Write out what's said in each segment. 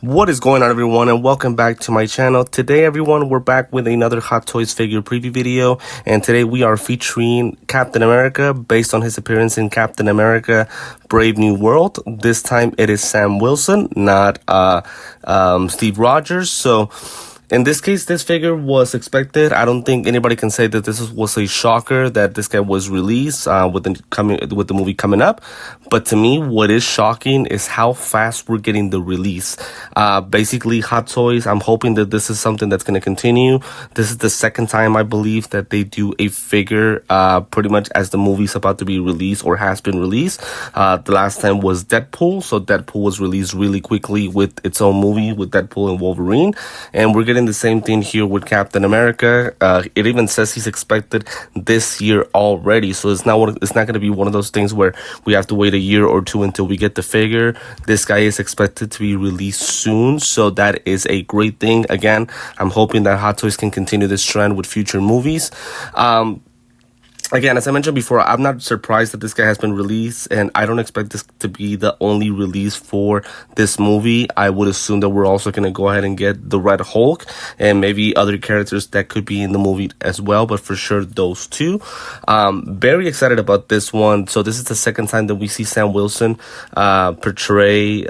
What is going on, everyone, and welcome back to my channel. Today, everyone, we're back with another Hot Toys figure preview video, and today we are featuring Captain America based on his appearance in Captain America Brave New World. This time it is Sam Wilson, not Steve Rogers. So in this case, this figure was expected. I don't think anybody can say that this was a shocker that this guy was released with the movie coming up. But to me, what is shocking is how fast we're getting the release. Basically, Hot Toys, I'm hoping that this is something that's going to continue. This is the second time, I believe, that they do a figure pretty much as the movie's about to be released or has been released. The last time was Deadpool. So Deadpool was released really quickly with its own movie with Deadpool and Wolverine. And we're getting the same thing here with Captain America. It even says he's expected this year already. So it's not going to be one of those things where we have to wait a year or two until we get the figure. This guy is expected to be released soon, so that is a great thing. Again, I'm hoping that Hot Toys can continue this trend with future movies. Again, as I mentioned before, I'm not surprised that this guy has been released, and I don't expect this to be the only release for this movie. I would assume that we're also going to go ahead and get the Red Hulk and maybe other characters that could be in the movie as well, but for sure those two. Very excited about this one. So this is the second time that we see Sam Wilson portray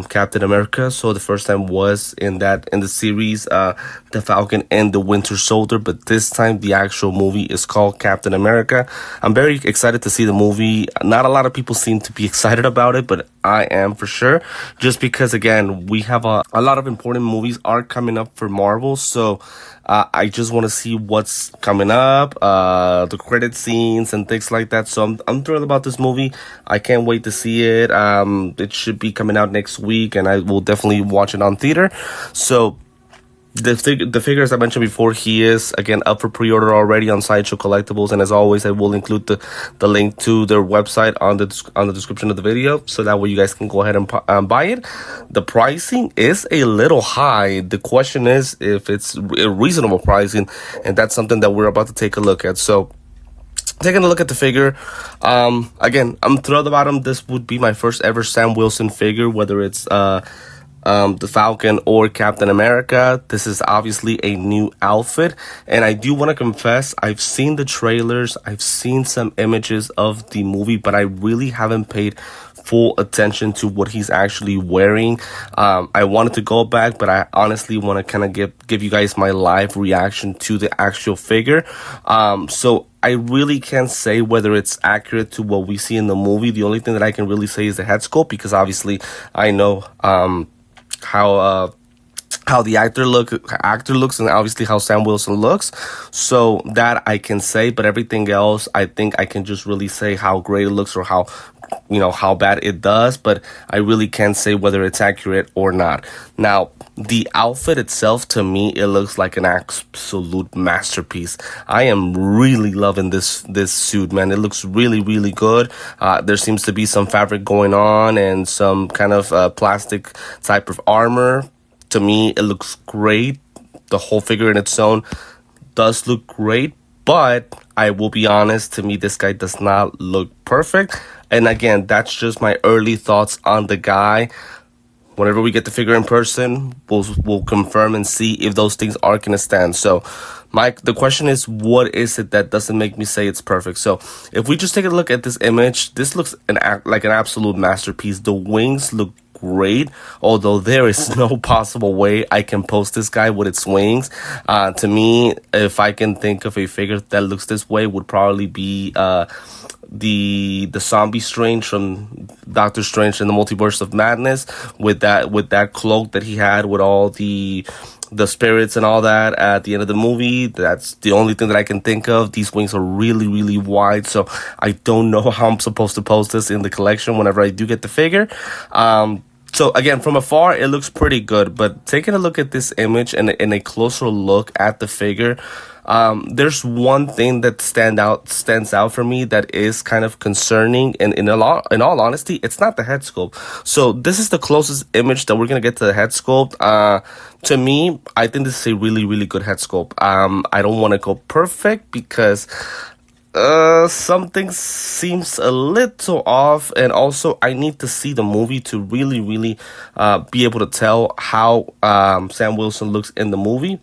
Captain America. So the first time was in the series The Falcon and the Winter Soldier, but this time the actual movie is called Captain America. I'm very excited to see the movie. Not a lot of people seem to be excited about it, but I am for sure. Just because, again, we have a lot of important movies are coming up for Marvel. So I just want to see what's coming up, the credit scenes and things like that. So I'm thrilled about this movie. I can't wait to see it. It should be coming out next week, and I will definitely watch it on theater. So the figure, as I mentioned before, he is, again, up for pre-order already on Sideshow Collectibles. And as always, I will include the link to their website on the description of the video, so that way you guys can go ahead and buy it. The pricing is a little high. The question is if it's a reasonable pricing, and that's something that we're about to take a look at. So taking a look at the figure, again, I'm thrilled about him. This would be my first ever Sam Wilson figure, whether it's the Falcon or Captain America. This is obviously a new outfit, and I do want to confess, I've seen the trailers, I've seen some images of the movie, but I really haven't paid full attention to what he's actually wearing. I wanted to go back, but I honestly want to kind of give you guys my live reaction to the actual figure. So I really can't say whether it's accurate to what we see in the movie. The only thing that I can really say is the head sculpt, because obviously I know how the actor looks, and obviously how Sam Wilson looks. So that I can say, but everything else, I think I can just really say how great it looks or how bad it does, but I really can't say whether it's accurate or not. Now, the outfit itself, to me, it looks like an absolute masterpiece. I am really loving this suit, man. It looks really, really good. There seems to be some fabric going on and some kind of plastic type of armor. To me, it looks great. The whole figure in its own does look great, but I will be honest, to me, this guy does not look perfect. And again, that's just my early thoughts on the guy. Whenever we get the figure in person, we'll confirm and see if those things are going to stand. So the question is, what is it that doesn't make me say it's perfect? So if we just take a look at this image, this looks like an absolute masterpiece. The wings look great, although there is no possible way I can post this guy with its wings. To me, if I can think of a figure that looks this way, would probably be the zombie Strange from Doctor Strange in the Multiverse of Madness, with that cloak that he had with all the spirits and all that at the end of the movie. That's the only thing that I can think of. These wings are really, really wide, so I don't know how I'm supposed to post this in the collection whenever I do get the figure. So again, from afar, it looks pretty good, but taking a look at this image and a closer look at the figure, there's one thing that stands out for me that is kind of concerning, and in all honesty, it's not the head sculpt. So this is the closest image that we're gonna get to the head sculpt. To me, I think this is a really, really good head sculpt. I don't want to go perfect because Something seems a little off, and also I need to see the movie to really be able to tell how Sam Wilson looks in the movie,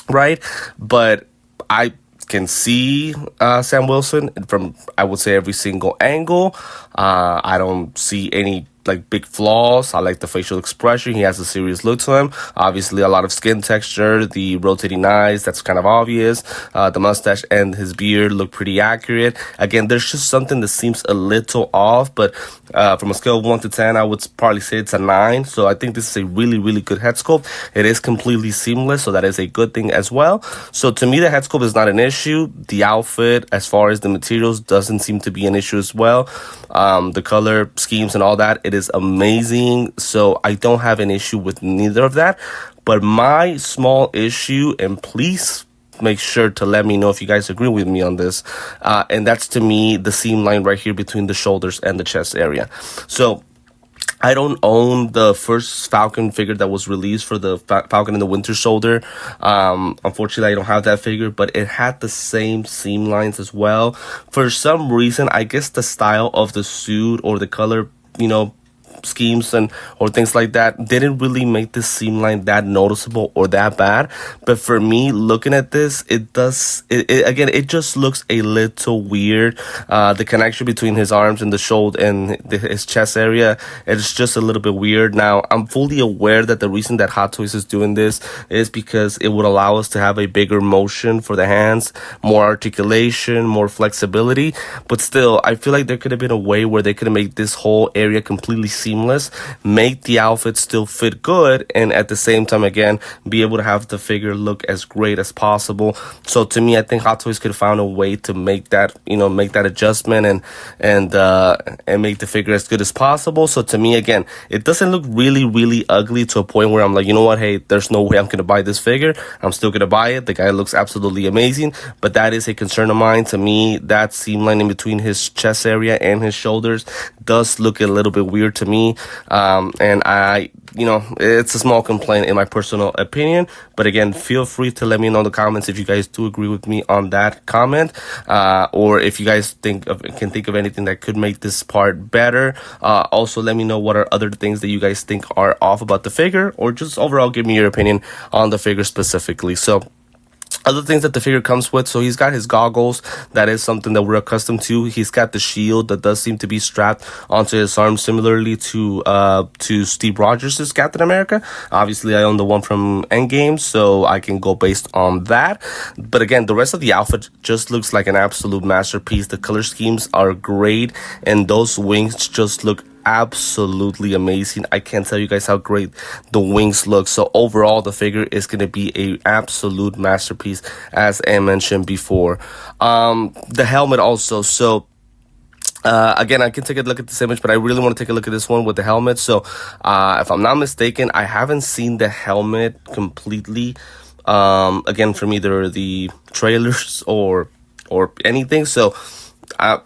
right? But I can see Sam Wilson from, I would say, every single angle. I don't see any like big flaws. I like the facial expression. He has a serious look to him. Obviously, a lot of skin texture, the rotating eyes, that's kind of obvious. The mustache and his beard look pretty accurate. Again, there's just something that seems a little off, but from a scale of 1 to 10, I would probably say it's a 9. So I think this is a really good head sculpt. It is completely seamless, so that is a good thing as well. So to me, the head sculpt is not an issue. The outfit, as far as the materials, doesn't seem to be an issue as well. The color schemes and all that, it is amazing. So I don't have an issue with neither of that. But my small issue, and please make sure to let me know if you guys agree with me on this, and that's to me the seam line right here between the shoulders and the chest area. So I don't own the first Falcon figure that was released for the Falcon and the Winter Soldier. Unfortunately, I don't have that figure, but it had the same seam lines as well. For some reason, I guess the style of the suit or the color, schemes and or things like that didn't really make this seam line that noticeable or that bad. But for me, looking at this, it just looks a little weird. The connection between his arms and the shoulder and his chest area, it's just a little bit weird. Now, I'm fully aware that the reason that Hot Toys is doing this is because it would allow us to have a bigger motion for the hands, more articulation, more flexibility. But still, I feel like there could have been a way where they could have made this whole area completely seamless, make the outfit still fit good, and at the same time, again, be able to have the figure look as great as possible. So to me, I think Hot Toys could have found a way to make that, make that adjustment and make the figure as good as possible. So to me, again, it doesn't look really ugly to a point where I'm like, you know what, hey, there's no way I'm gonna buy this figure. I'm still gonna buy it. The guy looks absolutely amazing, but that is a concern of mine. To me, that seam line in between his chest area and his shoulders does look a little bit weird to me. And it's a small complaint in my personal opinion. But again, feel free to let me know in the comments if you guys do agree with me on that comment, or if you guys can think of anything that could make this part better. Also, let me know what are other things that you guys think are off about the figure, or just overall give me your opinion on the figure specifically. So, other things that the figure comes with, so he's got his goggles. That is something that we're accustomed to. He's got the shield that does seem to be strapped onto his arm, similarly to Steve Rogers' Captain America. Obviously, I own the one from Endgame, so I can go based on that. But again, the rest of the outfit just looks like an absolute masterpiece. The color schemes are great, and those wings just look absolutely amazing. I can't tell you guys how great the wings look. So overall, the figure is going to be a absolute masterpiece, as I mentioned before. The helmet also. So again, I can take a look at this image, but I really want to take a look at this one with the helmet. So if I'm not mistaken, I haven't seen the helmet completely, again, from either the trailers or anything. So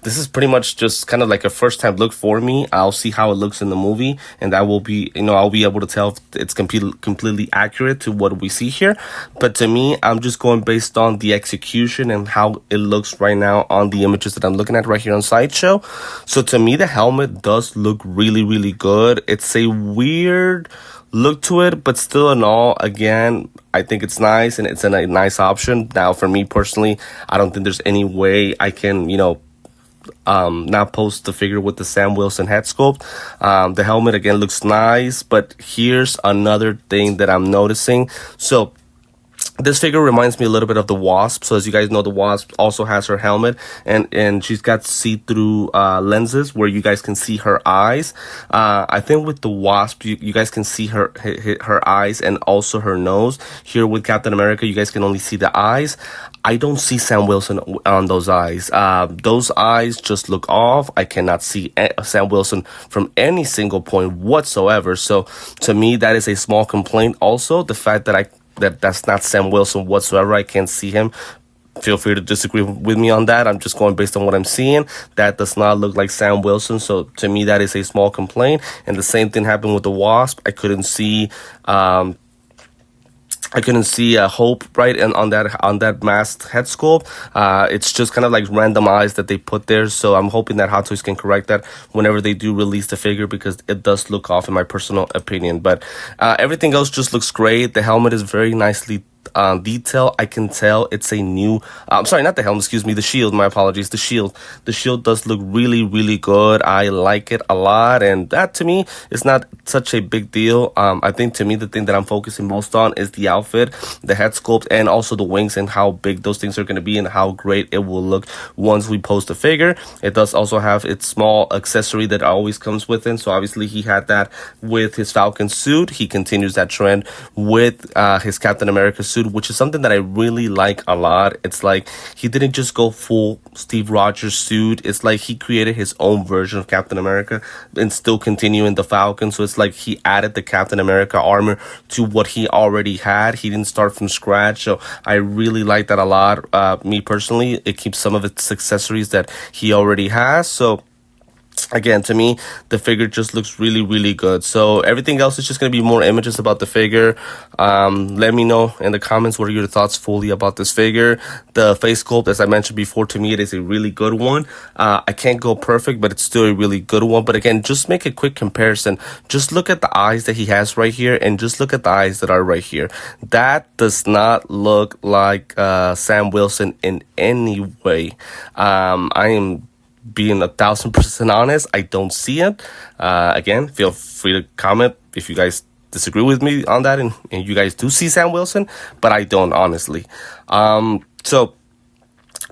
this is pretty much just kind of like a first time look for me. I'll see how it looks in the movie, and that will be, I'll be able to tell if it's completely accurate to what we see here. But to me, I'm just going based on the execution and how it looks right now on the images that I'm looking at right here on Sideshow. So to me, the helmet does look really good. It's a weird look to it, but still in all, again, I think it's nice and it's a nice option. Now, for me personally, I don't think there's any way I can, not post the figure with the Sam Wilson head sculpt. The helmet again looks nice, but here's another thing that I'm noticing. So this figure reminds me a little bit of the Wasp. So as you guys know, the Wasp also has her helmet, and she's got see-through lenses where you guys can see her eyes. I think with the Wasp, you guys can see her eyes and also her nose. Here with Captain America, you guys can only see the eyes. I don't see Sam Wilson on those eyes. Those eyes just look off. I cannot see Sam Wilson from any single point whatsoever. So to me, that is a small complaint. Also, the fact that that's not Sam Wilson whatsoever. I can't see him. Feel free to disagree with me on that. I'm just going based on what I'm seeing. That does not look like Sam Wilson. So to me, that is a small complaint. And the same thing happened with the Wasp. I couldn't see I couldn't see a hope right and on that masked head sculpt. It's just kind of like random eyes that they put there. So I'm hoping that Hot Toys can correct that whenever they do release the figure, because it does look off in my personal opinion. But everything else just looks great. The helmet is very nicely detail. I can tell it's a new I'm sorry, not the helmet, excuse me, the shield, my apologies, the shield does look really, really good. I like it a lot, and that to me is not such a big deal. I think to me the thing that I'm focusing most on is the outfit, the head sculpt, and also the wings, and how big those things are going to be and how great it will look once we post the figure. It does also have its small accessory that always comes with it, so obviously he had that with his Falcon suit. He continues that trend with his Captain America suit, which is something that I really like a lot. It's like he didn't just go full Steve Rogers suit. It's like he created his own version of Captain America and still continuing the Falcon. So it's like he added the Captain America armor to what he already had. He didn't start from scratch. So I really like that a lot. Me personally, it keeps some of its accessories that he already has. So again, to me, the figure just looks really, really good. So everything else is just going to be more images about the figure. Let me know in the comments what are your thoughts fully about this figure. The face sculpt, as I mentioned before, to me it is a really good one. I can't go perfect, but it's still a really good one. But again, just make a quick comparison. Just look at the eyes that he has right here, and just look at the eyes that are right here. That does not look like Sam Wilson in any way. I am being 1,000% honest, I don't see it. Again, feel free to comment if you guys disagree with me on that, and you guys do see Sam Wilson, but I don't, honestly. So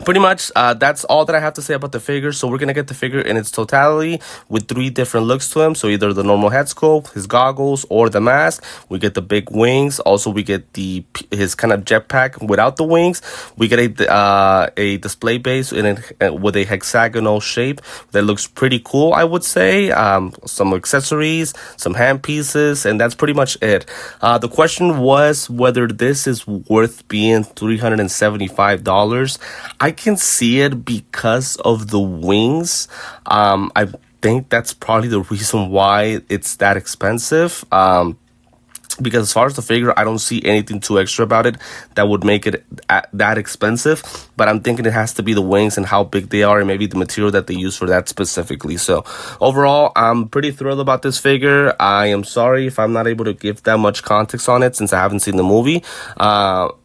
pretty much that's all that I have to say about the figure. So we're gonna get the figure in its totality with 3 different looks to him. So either the normal head sculpt, his goggles, or the mask. We get the big wings. Also, we get his kind of jetpack without the wings. We get a display base with a hexagonal shape that looks pretty cool, I would say. Some accessories, some hand pieces, and that's pretty much it. The question was whether this is worth being $375. I can see it because of the wings. I think that's probably the reason why it's that expensive. Because as far as the figure, I don't see anything too extra about it that would make it that expensive. But I'm thinking it has to be the wings and how big they are, and maybe the material that they use for that specifically. So overall, I'm pretty thrilled about this figure. I am sorry if I'm not able to give that much context on it since I haven't seen the movie.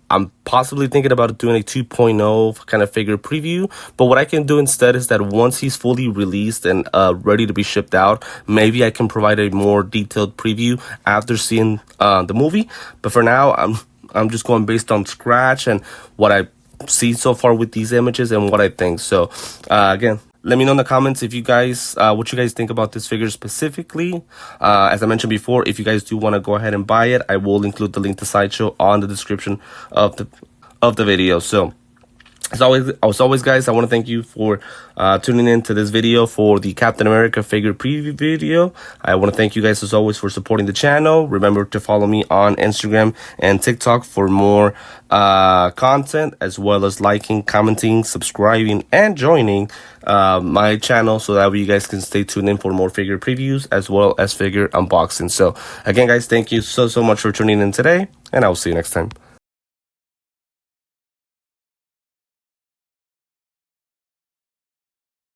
I'm possibly thinking about doing a 2.0 kind of figure preview, but what I can do instead is that once he's fully released and ready to be shipped out, maybe I can provide a more detailed preview after seeing the movie. But for now, I'm just going based on scratch and what I've seen so far with these images and what I think. So again, let me know in the comments if you guys, what you guys think about this figure specifically. As I mentioned before, if you guys do want to go ahead and buy it, I will include the link to Sideshow on the description of the video. So as always, guys, I want to thank you for tuning in to this video for the Captain America figure preview video. I want to thank you guys, as always, for supporting the channel. Remember to follow me on Instagram and TikTok for more content, as well as liking, commenting, subscribing, and joining my channel, so that way you guys can stay tuned in for more figure previews as well as figure unboxing. So again, guys, thank you so much for tuning in today, and I will see you next time.